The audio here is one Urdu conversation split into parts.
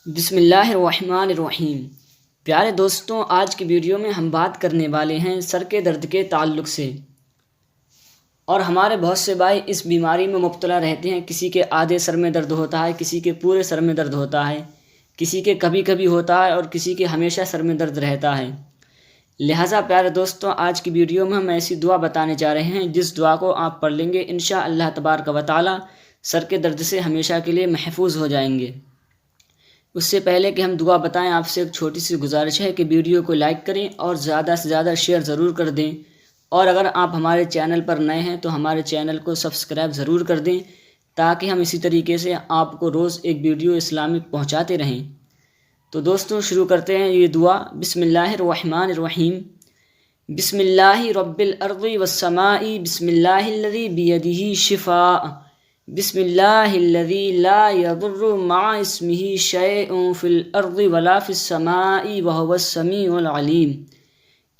بسم اللہ الرحمن الرحیم۔ پیارے دوستوں، آج کی ویڈیو میں ہم بات کرنے والے ہیں سر کے درد کے تعلق سے۔ اور ہمارے بہت سے بھائی اس بیماری میں مبتلا رہتے ہیں۔ کسی کے آدھے سر میں درد ہوتا ہے، کسی کے پورے سر میں درد ہوتا ہے، کسی کے کبھی کبھی ہوتا ہے اور کسی کے ہمیشہ سر میں درد رہتا ہے۔ لہٰذا پیارے دوستوں، آج کی ویڈیو میں ہم ایسی دعا بتانے جا رہے ہیں جس دعا کو آپ پڑھ لیں گے انشاءاللہ تبارک و تعالی سر کے درد سے ہمیشہ کے لیے محفوظ ہو جائیں گے۔ اس سے پہلے کہ ہم دعا بتائیں، آپ سے ایک چھوٹی سی گزارش ہے کہ ویڈیو کو لائک کریں اور زیادہ سے زیادہ شیئر ضرور کر دیں، اور اگر آپ ہمارے چینل پر نئے ہیں تو ہمارے چینل کو سبسکرائب ضرور کر دیں تاکہ ہم اسی طریقے سے آپ کو روز ایک ویڈیو اسلامک پہنچاتے رہیں۔ تو دوستوں شروع کرتے ہیں یہ دعا۔ بسم اللہ الرحمن الرحیم۔ بسم اللہ رب الارض والسماء، بسم اللہ الذی بیدہ شفاء، بسم اللہ الذی لا یضر مع اسمہ شیء فی الارض ولا فی السماء وہو السمیع العلیم۔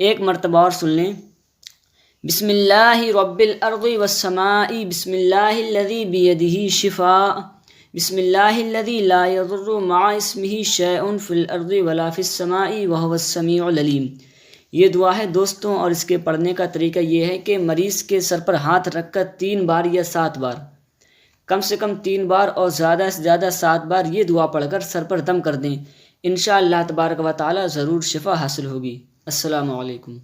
ایک مرتبہ اور سن لیں۔ بسم اللہ رب الارض والسماء، بسم اللہ الذی بیدہ شفاء، بسم اللہ الذی لا یضر مع اسمہ شیء فی الارض ولا فی السماء وہو السمیع العلیم۔ یہ دعا ہے دوستوں، اور اس کے پڑھنے کا طریقہ یہ ہے کہ مریض کے سر پر ہاتھ رکھ کر 3 بار یا 7 بار، کم سے کم 3 بار اور زیادہ سے زیادہ 7 بار یہ دعا پڑھ کر سر پر دم کر دیں۔ انشاءاللہ تبارک و تعالی ضرور شفا حاصل ہوگی۔ السلام علیکم۔